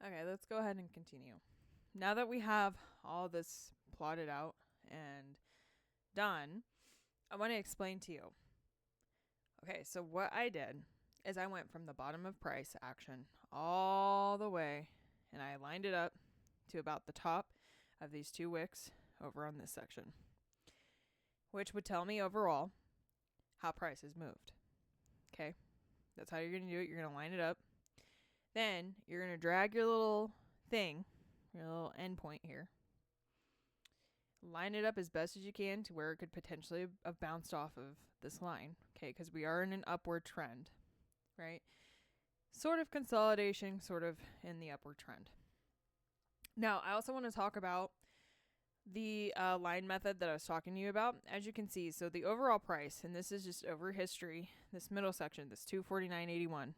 Okay, let's go ahead and continue. Now that we have all this plotted out and done, I want to explain to you. Okay, so what I did is I went from the bottom of price action all the way and I lined it up to about the top of these two wicks over on this section, which would tell me overall how price has moved. Okay, that's how you're going to do it. You're going to line it up. Then you're going to drag your little thing, your little endpoint here. Line it up as best as you can to where it could potentially have bounced off of this line. Okay, because we are in an upward trend, right? Sort of consolidation, sort of in the upward trend. Now, I also want to talk about the line method that I was talking to you about. As you can see, so the overall price, and this is just over history, this middle section, this 249.81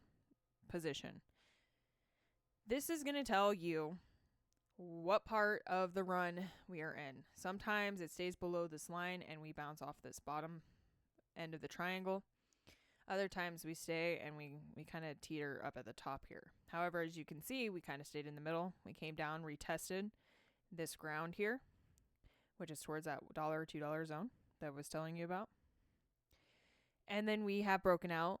position. This is going to tell you what part of the run we are in. Sometimes it stays below this line and we bounce off this bottom end of the triangle. Other times we stay and we kind of teeter up at the top here. However, as you can see, we kind of stayed in the middle. We came down, retested this ground here, which is towards that $1 or $2 zone that I was telling you about. And then we have broken out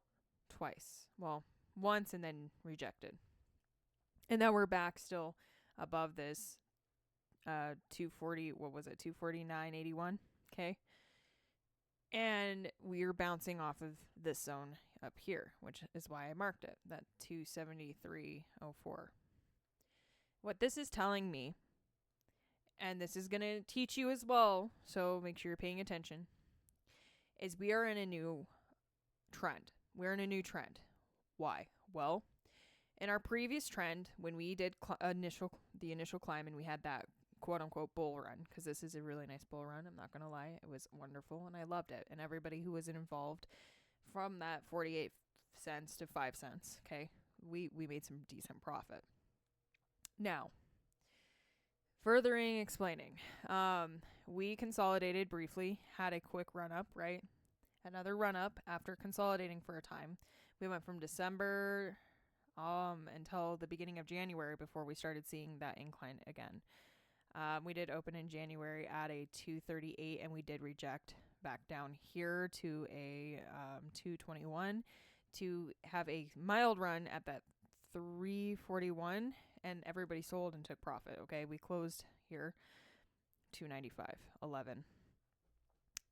twice. Well, once and then rejected. And now we're back still above this 240, what was it, 249.81, okay? And we're bouncing off of this zone up here, which is why I marked it, that 273.04. What this is telling me, and this is going to teach you as well, so make sure you're paying attention, is we are in a new trend. We're in a new trend. Why? Well, in our previous trend, when we did the initial climb and we had that quote unquote bull run, because this is a really nice bull run, I'm not going to lie, it was wonderful and I loved it. And everybody who was involved from that 48 cents to 5 cents, okay, we made some decent profit. Now, furthering explaining, we consolidated briefly, had a quick run up, right? Another run up after consolidating for a time. We went from December until the beginning of January before we started seeing that incline again. We did open in January at a 238 and we did reject back down here to a 221 to have a mild run at that 341 and everybody sold and took profit. Okay, we closed here 295.11.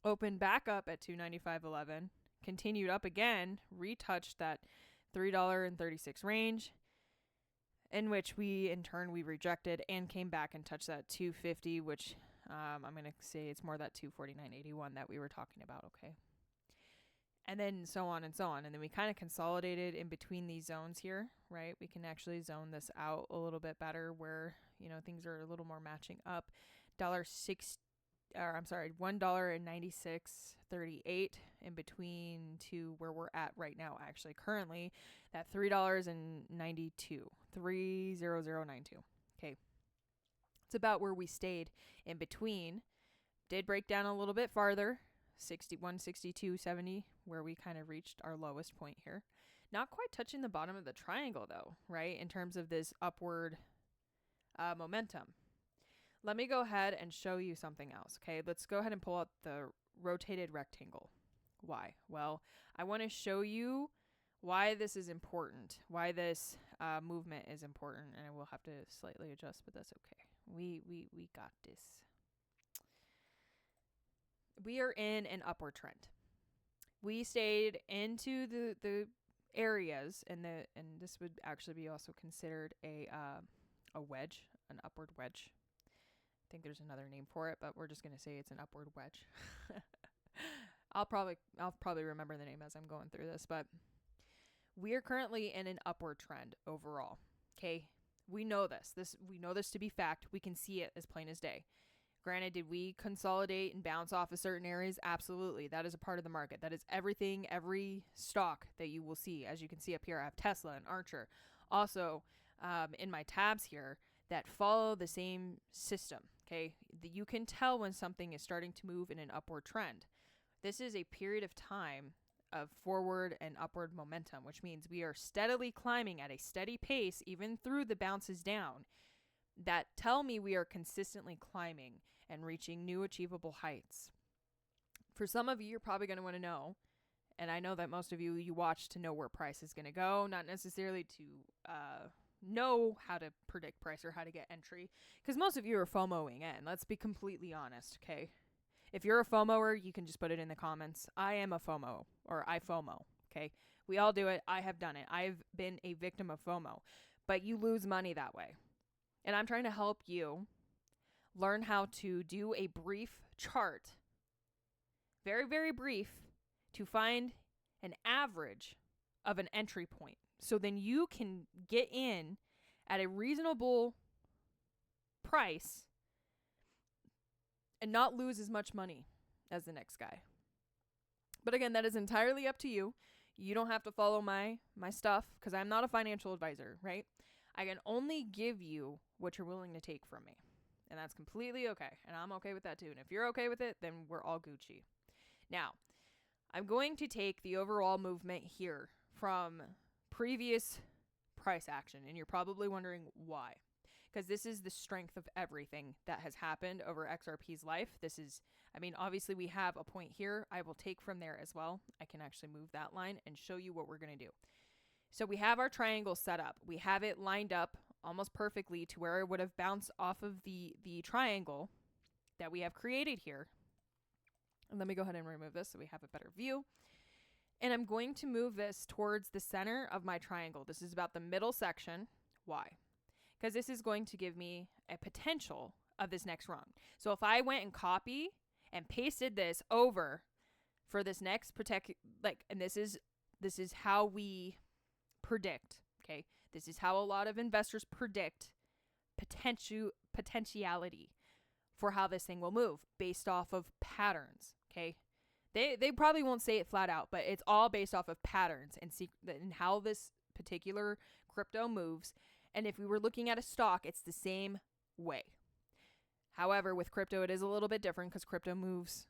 Opened back up at 295.11, continued up again, retouched that $3.36 range, in which we rejected and came back and touched that 250, which I'm going to say it's more that 249.81 that we were talking about, okay? And then so on and so on. And then we kind of consolidated in between these zones here, right? We can actually zone this out a little bit better where, things are a little more matching up. $1.96.38 in between to where we're at right now, actually currently that $3.92, 30092. Okay. It's about where we stayed in between. Did break down a little bit farther, 6162.70, where we kind of reached our lowest point here. Not quite touching the bottom of the triangle though, right? In terms of this upward momentum. Let me go ahead and show you something else, okay? Let's go ahead and pull out the rotated rectangle. Why? Well, I want to show you why this is important, why this movement is important, and I will have to slightly adjust, but that's okay. We got this. We are in an upward trend. We stayed into the areas, and this would actually be also considered a wedge, an upward wedge. I think there's another name for it, but we're just going to say it's an upward wedge. I'll probably remember the name as I'm going through this, but we are currently in an upward trend overall. Okay. We know this. We know this to be fact. We can see it as plain as day. Granted, did we consolidate and bounce off of certain areas? Absolutely. That is a part of the market. That is everything, every stock that you will see. As you can see up here, I have Tesla and Archer. Also, in my tabs here, that follow the same system, okay? You can tell when something is starting to move in an upward trend. This is a period of time of forward and upward momentum, which means we are steadily climbing at a steady pace, even through the bounces down, that tell me we are consistently climbing and reaching new achievable heights. For some of you, you're probably going to want to know, and I know that most of you watch to know where price is going to go, not necessarily to know how to predict price or how to get entry, because most of you are FOMOing in. Let's be completely honest, okay? If you're a FOMOer, you can just put it in the comments. I am a FOMO, or I FOMO, okay? We all do it. I have done it. I've been a victim of FOMO, but you lose money that way. And I'm trying to help you learn how to do a brief chart, very, very brief, to find an average of an entry point. So then you can get in at a reasonable price and not lose as much money as the next guy. But again, that is entirely up to you. You don't have to follow my stuff because I'm not a financial advisor, right? I can only give you what you're willing to take from me. And that's completely okay. And I'm okay with that too. And if you're okay with it, then we're all Gucci. Now, I'm going to take the overall movement here from previous price action. And you're probably wondering why. Because this is the strength of everything that has happened over XRP's life. This is, obviously we have a point here. I will take from there as well. I can actually move that line and show you what we're going to do. So we have our triangle set up. We have it lined up almost perfectly to where it would have bounced off of the triangle that we have created here. And let me go ahead and remove this so we have a better view. And I'm going to move this towards the center of my triangle. This is about the middle section. Why? Because this is going to give me a potential of this next run. So if I went and copy and pasted this over for this next and this is how we predict, okay? This is how a lot of investors predict potentiality for how this thing will move based off of patterns, okay? They probably won't say it flat out, but it's all based off of patterns and how this particular crypto moves. And if we were looking at a stock, it's the same way. However, with crypto, it is a little bit different because crypto moves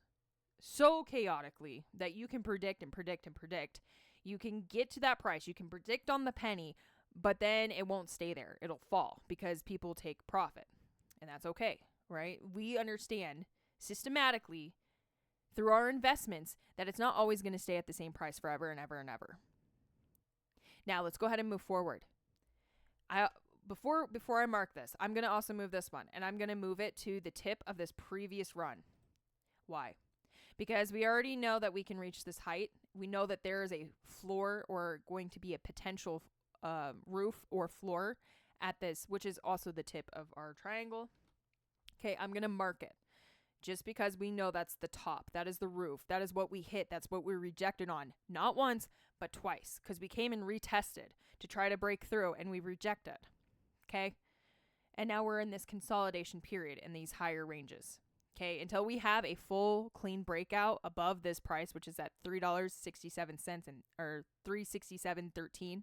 so chaotically that you can predict and predict and predict. You can get to that price. You can predict on the penny, but then it won't stay there. It'll fall because people take profit. And that's okay, right? We understand systematically through our investments that it's not always going to stay at the same price forever and ever and ever. Now, let's go ahead and move forward. Before I mark this, I'm going to also move this one, and I'm going to move it to the tip of this previous run. Why? Because we already know that we can reach this height. We know that there is a floor or going to be a potential roof or floor at this, which is also the tip of our triangle. Okay, I'm going to mark it just because we know that's the top. That is the roof. That is what we hit. That's what we rejected on. Not once, but twice, because we came and retested to try to break through and we rejected. Okay? And now we're in this consolidation period in these higher ranges. Okay? Until we have a full clean breakout above this price, which is at $3.67 or $3.67.13,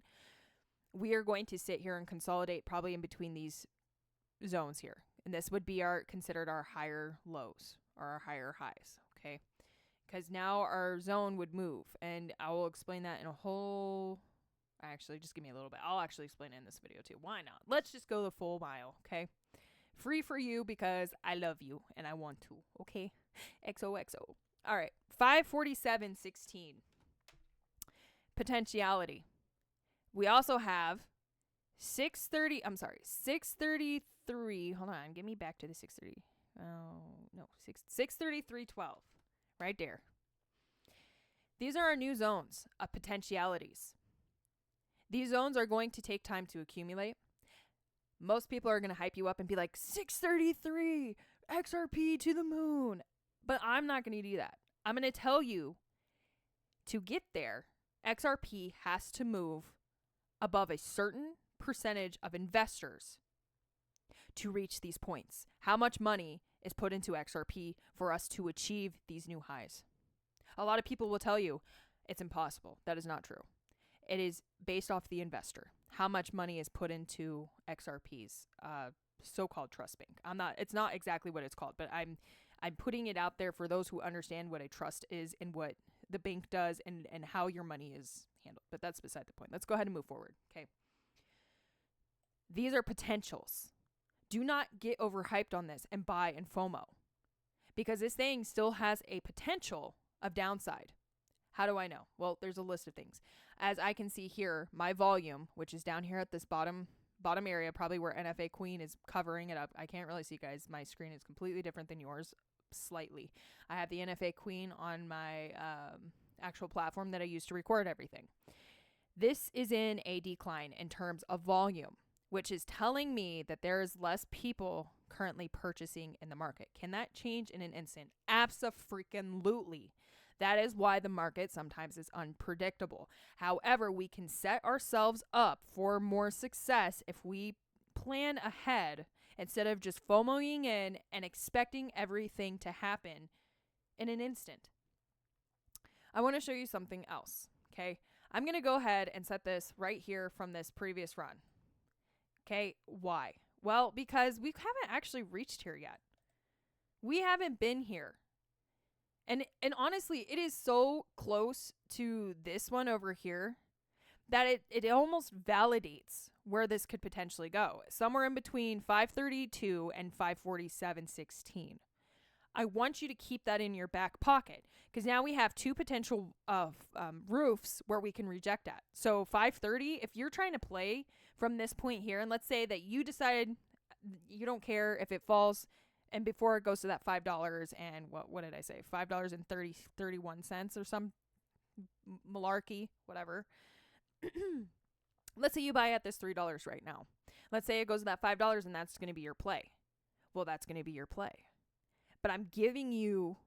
we are going to sit here and consolidate probably in between these zones here. And this would be considered our higher lows or our higher highs. Okay? Because now our zone would move, and I will explain that in a whole. Actually, just give me a little bit. I'll actually explain it in this video too. Why not? Let's just go the full mile, okay? Free for you because I love you and I want to, okay? XOXO. All right, 547.16. Potentiality. We also have 633. Hold on, get me back to the 630. Oh, no, 633.12. Right there. These are our new zones of potentialities. These zones are going to take time to accumulate. Most people are going to hype you up and be like, 633, XRP to the moon. But I'm not going to do that. I'm going to tell you to get there, XRP has to move above a certain percentage of investors to reach these points. How much money is put into XRP for us to achieve these new highs? A lot of people will tell you it's impossible. That is not true. It is based off the investor. How much money is put into XRP's so-called trust bank. It's not exactly what it's called, but I'm putting it out there for those who understand what a trust is and what the bank does and how your money is handled. But that's beside the point. Let's go ahead and move forward. Okay. These are potentials. Do not get overhyped on this and buy in FOMO, because this thing still has a potential of downside. How do I know? Well, there's a list of things. As I can see here, my volume, which is down here at this bottom area, probably where NFA Queen is covering it up. I can't really see, guys. My screen is completely different than yours, slightly. I have the NFA Queen on my actual platform that I use to record everything. This is in a decline in terms of volume, which is telling me that there is less people currently purchasing in the market. Can that change in an instant? Abso-freaking-lutely. That is why the market sometimes is unpredictable. However, we can set ourselves up for more success if we plan ahead instead of just FOMOing in and expecting everything to happen in an instant. I want to show you something else, okay? I'm going to go ahead and set this right here from this previous run. Okay, why? Well, because we haven't actually reached here yet. We haven't been here. And honestly, it is so close to this one over here that it almost validates where this could potentially go. Somewhere in between 532 and 547.16. I want you to keep that in your back pocket, because now we have two potential roofs where we can reject at. So 530, if you're trying to play from this point here, and let's say that you decided you don't care if it falls, and before it goes to that $5 and what did I say? $5.31 or some malarkey, whatever. Let's say you buy at this $3 right now. Let's say it goes to that $5 and that's going to be your play. Well, that's going to be your play. But I'm giving you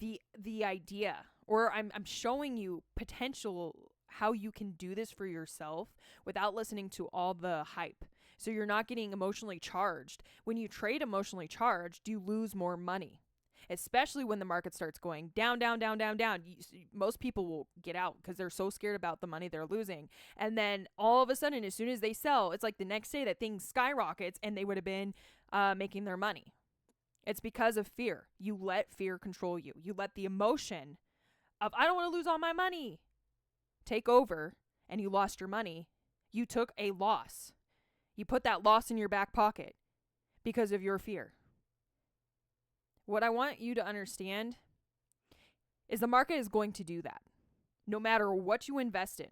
the idea, or I'm showing you potential how you can do this for yourself without listening to all the hype. So you're not getting emotionally charged. When you trade emotionally charged, you lose more money, especially when the market starts going down, down, down, down, down. Most people will get out because they're so scared about the money they're losing. And then all of a sudden, as soon as they sell, it's like the next day that thing skyrockets and they would have been making their money. It's because of fear. You let fear control you. You let the emotion of, I don't want to lose all my money, take over, and you lost your money. You took a loss. You put that loss in your back pocket because of your fear. What I want you to understand is the market is going to do that. No matter what you invest in.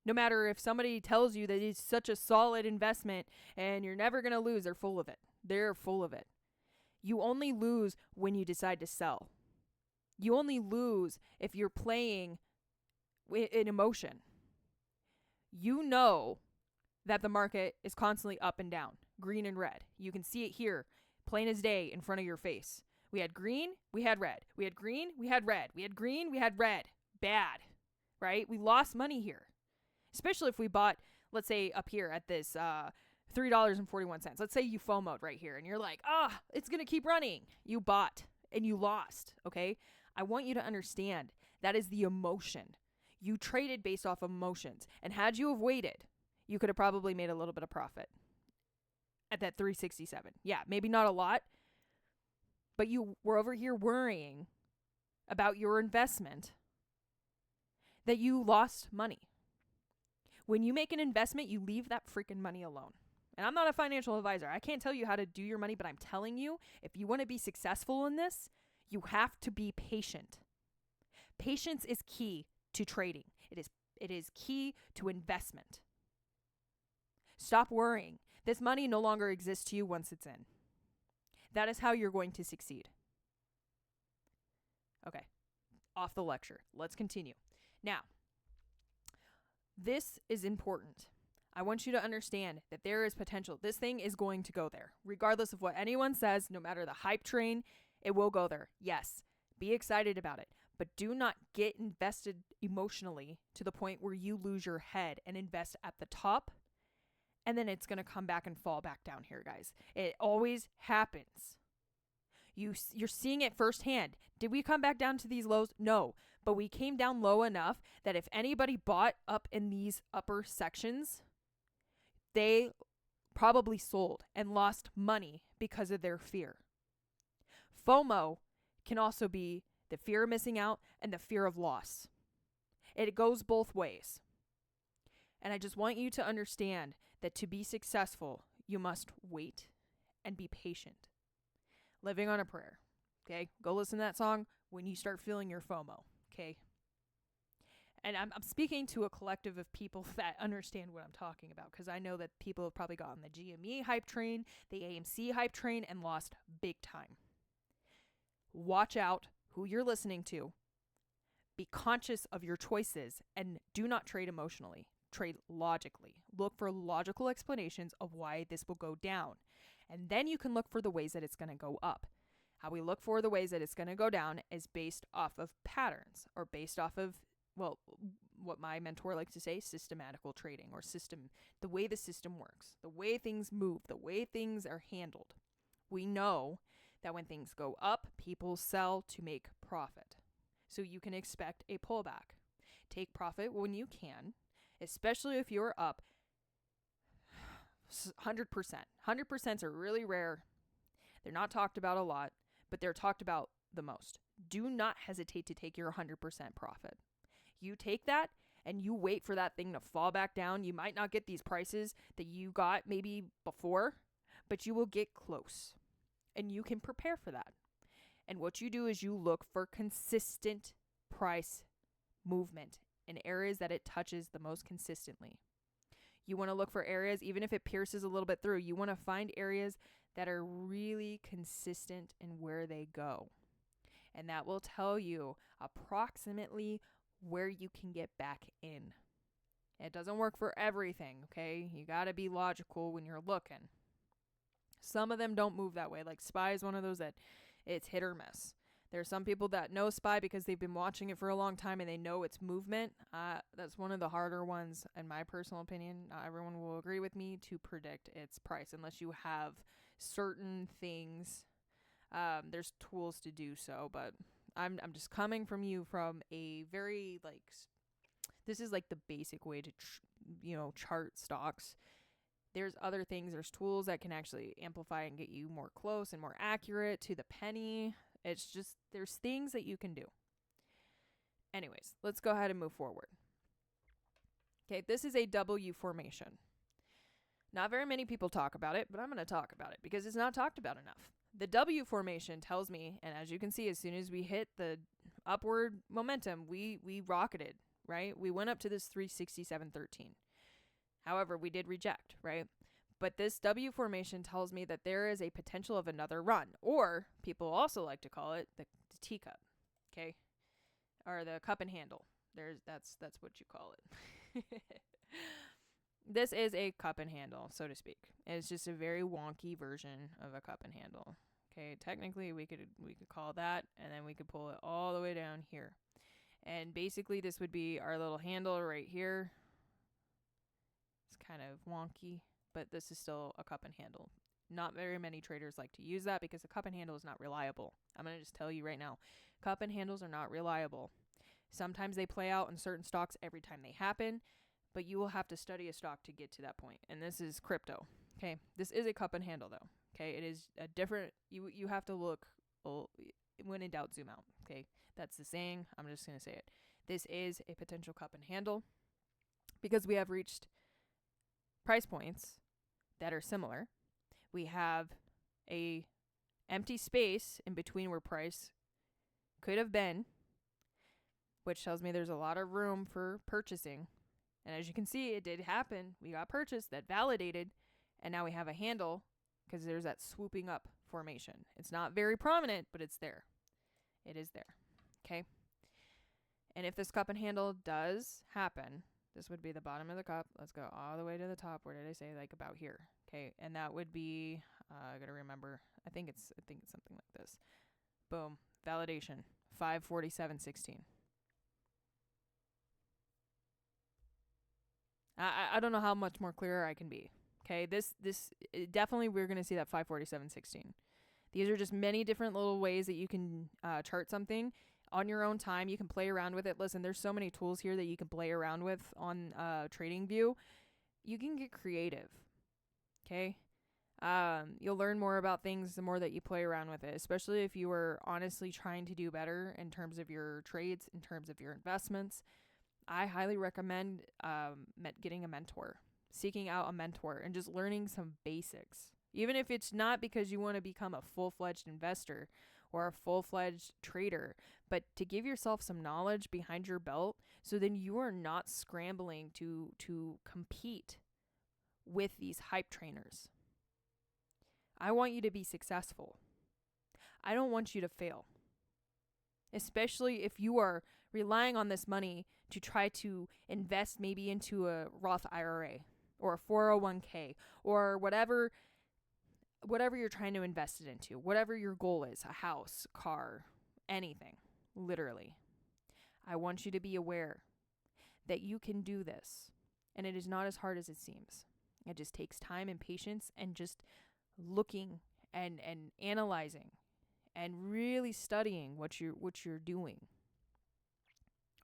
No matter if somebody tells you that it's such a solid investment and you're never going to lose, they're full of it. They're full of it. You only lose when you decide to sell. You only lose if you're playing in emotion. You know that the market is constantly up and down, green and red. You can see it here, plain as day, in front of your face. We had green, we had red. We had green, we had red. We had green, we had red. Bad, right? We lost money here, especially if we bought, let's say, up here at this $3.41. Let's say you FOMO'd right here, and you're like, it's going to keep running. You bought, and you lost, okay? I want you to understand that is the emotion. You traded based off emotions, and had you have waited, you could have probably made a little bit of profit at that 367. Yeah, maybe not a lot, but you were over here worrying about your investment that you lost money. When you make an investment, you leave that freaking money alone. And I'm not a financial advisor. I can't tell you how to do your money, but I'm telling you, if you want to be successful in this, you have to be patient. Patience is key to trading. It is key to investment. Stop worrying. This money no longer exists to you once it's in. That is how you're going to succeed. Okay, off the lecture. Let's continue. Now, this is important. I want you to understand that there is potential. This thing is going to go there. Regardless of what anyone says, no matter the hype train, it will go there. Yes, be excited about it. But do not get invested emotionally to the point where you lose your head and invest at the top. And then it's going to come back and fall back down here, guys. It always happens. You're seeing it firsthand. Did we come back down to these lows? No. But we came down low enough that if anybody bought up in these upper sections, they probably sold and lost money because of their fear. FOMO can also be The fear of missing out and the fear of loss. It goes both ways. And I just want you to understand that to be successful, you must wait and be patient. Living on a prayer. Okay? Go listen to that song when you start feeling your FOMO. Okay? And I'm speaking to a collective of people that understand what I'm talking about, because I know that people have probably gotten the GME hype train, the AMC hype train, and lost big time. Watch out who you're listening to. Be conscious of your choices and do not trade emotionally. Trade logically. Look for logical explanations of why this will go down. And then you can look for the ways that it's going to go up. How we look for the ways that it's going to go down is based off of patterns, or based off of, well, what my mentor likes to say, systematical trading, or the way the system works, the way things move, the way things are handled. We know that when things go up, people sell to make profit. So you can expect a pullback. Take profit when you can, especially if you're up 100%. 100% are really rare. They're not talked about a lot, but they're talked about the most. Do not hesitate to take your 100% profit. You take that and you wait for that thing to fall back down. You might not get these prices that you got maybe before, but you will get close. And you can prepare for that. And what you do is you look for consistent price movement in areas that it touches the most consistently. You want to look for areas, even if it pierces a little bit through, you want to find areas that are really consistent in where they go. And that will tell you approximately where you can get back in. It doesn't work for everything, okay? You got to be logical when you're looking. Some of them don't move that way. Like SPY is one of those that it's hit or miss. There are some people that know SPY because they've been watching it for a long time and they know its movement. That's one of the harder ones, in my personal opinion. Not everyone will agree with me to predict its price unless you have certain things. There's tools to do so, but I'm just coming from you from a very this is like the basic way to chart stocks. There's other things. There's tools that can actually amplify and get you more close and more accurate to the penny. It's just, there's things that you can do. Anyways, let's go ahead and move forward. Okay, this is a W formation. Not very many people talk about it, but I'm going to talk about it because it's not talked about enough. The W formation tells me, and as you can see, as soon as we hit the upward momentum, we rocketed, right? We went up to this 367.13. However, we did reject, right? But this W formation tells me that there is a potential of another run, or people also like to call it the teacup, okay? Or the cup and handle. That's what you call it. This is a cup and handle, so to speak. It's just a very wonky version of a cup and handle. Okay, technically we could call that, and then we could pull it all the way down here. And basically this would be our little handle right here. It's kind of wonky, but this is still a cup and handle. Not very many traders like to use that because a cup and handle is not reliable. I'm going to just tell you right now, cup and handles are not reliable. Sometimes they play out in certain stocks every time they happen, but you will have to study a stock to get to that point. And this is crypto. Okay. This is a cup and handle though. Okay. It is a different, you have to look, when in doubt, zoom out. Okay. That's the saying. I'm just going to say it. This is a potential cup and handle because we have reached price points that are similar. We have a empty space in between where price could have been, which tells me there's a lot of room for purchasing. And as you can see, it did happen. We got purchased, that validated, and now we have a handle because there's that swooping up formation. It's not very prominent, but it's there. It is there. Okay. And if this cup and handle does happen, this would be the bottom of the cup. Let's go all the way to the top. Where did I say? Like about here. Okay. And that would be, I got to remember, I think it's something like this. Boom. Validation. 547.16. I don't know how much more clearer I can be. Okay. This definitely, we're going to see that 547.16. These are just many different little ways that you can chart something on your own time. You can play around with it. Listen, there's so many tools here that you can play around with on TradingView. You can get creative. Okay. You'll learn more about things the more that you play around with it, especially if you are honestly trying to do better in terms of your trades, in terms of your investments. I highly recommend getting a mentor, seeking out a mentor, and just learning some basics. Even if it's not because you want to become a full-fledged investor or a full-fledged trader, but to give yourself some knowledge behind your belt so then you are not scrambling to compete with these hype trainers. I want you to be successful. I don't want you to fail. Especially if you are relying on this money to try to invest maybe into a Roth IRA or a 401k or whatever you're trying to invest it into, whatever your goal is, a house, car, anything, literally. I want you to be aware that you can do this, and it is not as hard as it seems. It just takes time and patience and just looking and analyzing and really studying what you're doing.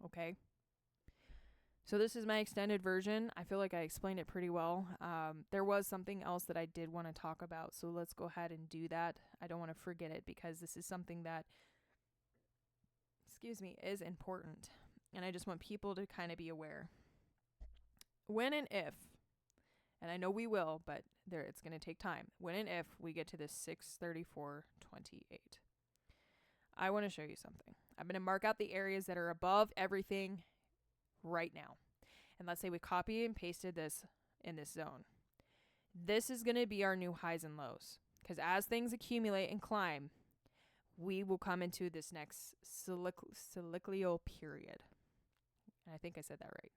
Okay? So this is my extended version. I feel like I explained it pretty well. There was something else that I did want to talk about, so let's go ahead and do that. I don't want to forget it because this is something that, is important. And I just want people to kind of be aware. When and if, and I know we will, but it's going to take time. When and if we get to this 634.28, I want to show you something. I'm going to mark out the areas that are above everything right now. And let's say we copy and pasted this in this zone. This is going to be our new highs and lows. Because as things accumulate and climb, we will come into this next cyclical period. And I think I said that right.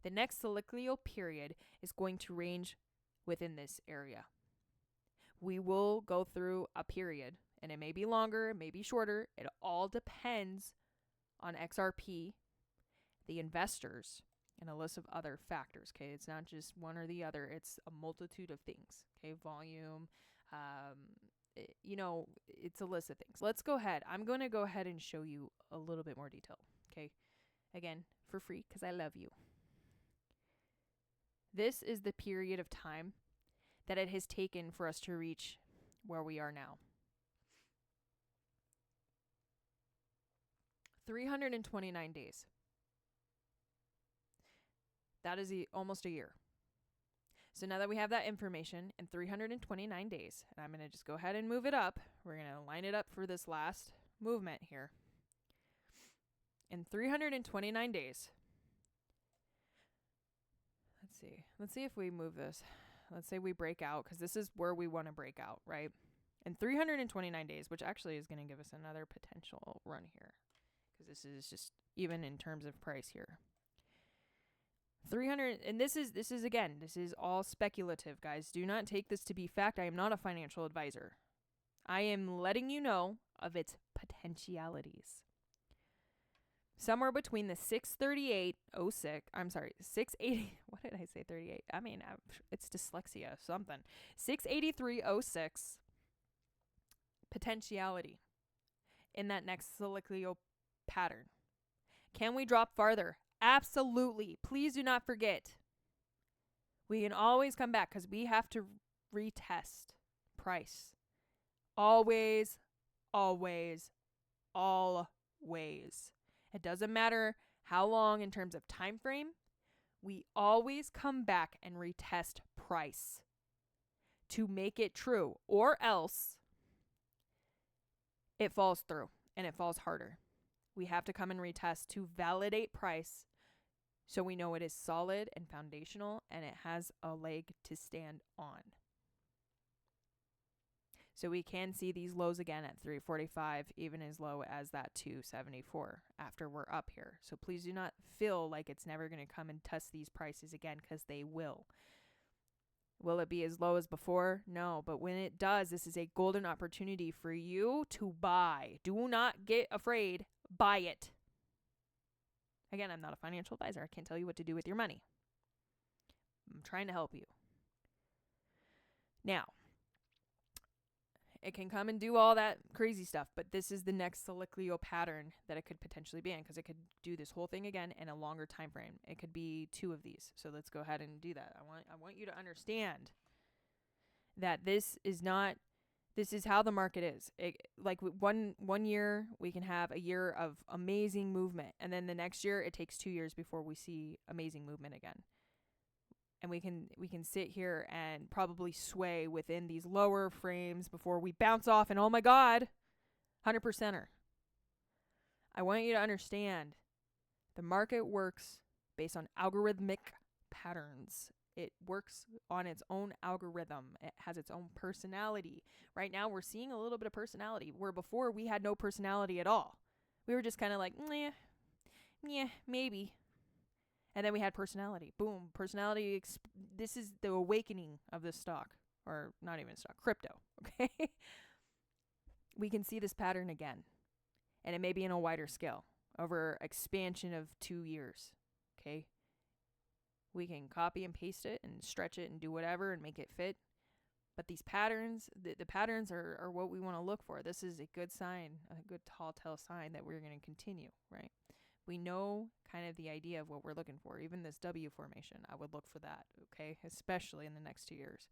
The next cyclical period is going to range within this area. We will go through a period, and it may be longer, it may be shorter. It all depends on XRP, the investors, and a list of other factors. Okay, it's not just one or the other. It's a multitude of things. Okay, volume, it's a list of things. Let's go ahead. I'm going to go ahead and show you a little bit more detail. Okay, again, for free because I love you. This is the period of time that it has taken for us to reach where we are now. 329 days. That is almost a year. So now that we have that information in 329 days, and I'm going to just go ahead and move it up. We're going to line it up for this last movement here. In 329 days, let's see if we move this. Let's say we break out, because this is where we want to break out, right? In 329 days, which actually is going to give us another potential run here, because this is just even in terms of price here. 300, and this is all speculative, guys. Do not take this to be fact. I am not a financial advisor. I am letting you know of its potentialities. Somewhere between the 680, what did I say, 38? I mean, it's dyslexia, something. 683.06 potentiality in that next cyclical pattern. Can we drop farther? Absolutely. Please do not forget. We can always come back because we have to retest price. Always, always, always. It doesn't matter how long in terms of time frame. We always come back and retest price to make it true, or else it falls through and it falls harder. We have to come and retest to validate price so we know it is solid and foundational and it has a leg to stand on. So we can see these lows again at 345, even as low as that 274 after we're up here. So please do not feel like it's never going to come and test these prices again, because they will. Will it be as low as before? No, but when it does, this is a golden opportunity for you to buy. Do not get afraid. Buy it. Again, I'm not a financial advisor. I can't tell you what to do with your money. I'm trying to help you. Now, it can come and do all that crazy stuff, but this is the next cyclical pattern that it could potentially be in, because it could do this whole thing again in a longer time frame. It could be 2 of these. So let's go ahead and do that. I want you to understand that this is how the market is. Like one year we can have a year of amazing movement, and then the next year it takes 2 years before we see amazing movement again. And we can sit here and probably sway within these lower frames before we bounce off and, oh my god, 100%er. I want you to understand the market works based on algorithmic patterns. It works on its own algorithm. It has its own personality. Right now we're seeing a little bit of personality, where before we had no personality at all. We were just kind of like, yeah, maybe. And then we had personality. Boom, personality. This is the awakening of this stock, or not even stock, crypto, okay? We can see this pattern again, and it may be in a wider scale over expansion of 2 years, okay? We can copy and paste it and stretch it and do whatever and make it fit. But these patterns, the patterns are what we want to look for. This is a good sign, a good tall tale sign that we're going to continue, right? We know kind of the idea of what we're looking for. Even this W formation, I would look for that, okay? Especially in the next 2 years.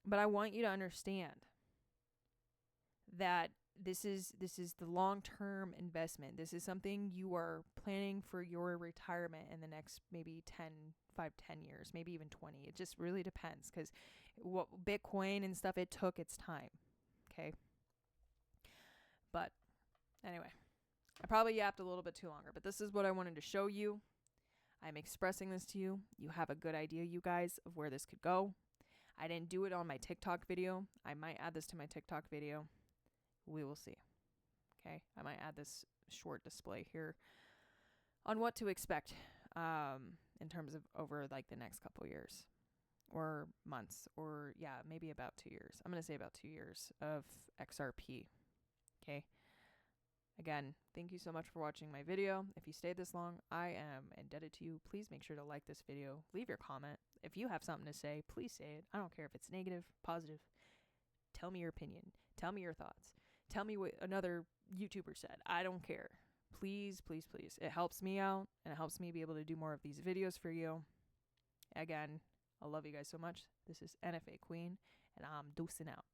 But I want you to understand that this is the long-term investment. This is something you are planning for your retirement in the next maybe 10 years, maybe even 20. It just really depends, because what Bitcoin and stuff, it took its time, okay? But anyway, I probably yapped a little bit too longer, but this is what I wanted to show you. I'm expressing this to you. You have a good idea, you guys, of where this could go. I didn't do it on my TikTok video. I might add this to my TikTok video. We will see. Okay, I might add this short display here on what to expect in terms of over like the next couple years or months, or maybe about 2 years. I'm going to say about 2 years of XRP. Okay. Again, thank you so much for watching my video. If you stayed this long, I am indebted to you. Please make sure to like this video. Leave your comment. If you have something to say, please say it. I don't care if it's negative, positive. Tell me your opinion. Tell me your thoughts. Tell me what another YouTuber said. I don't care. Please, please, please. It helps me out, and it helps me be able to do more of these videos for you. Again, I love you guys so much. This is NFA Queen, and I'm deucing out.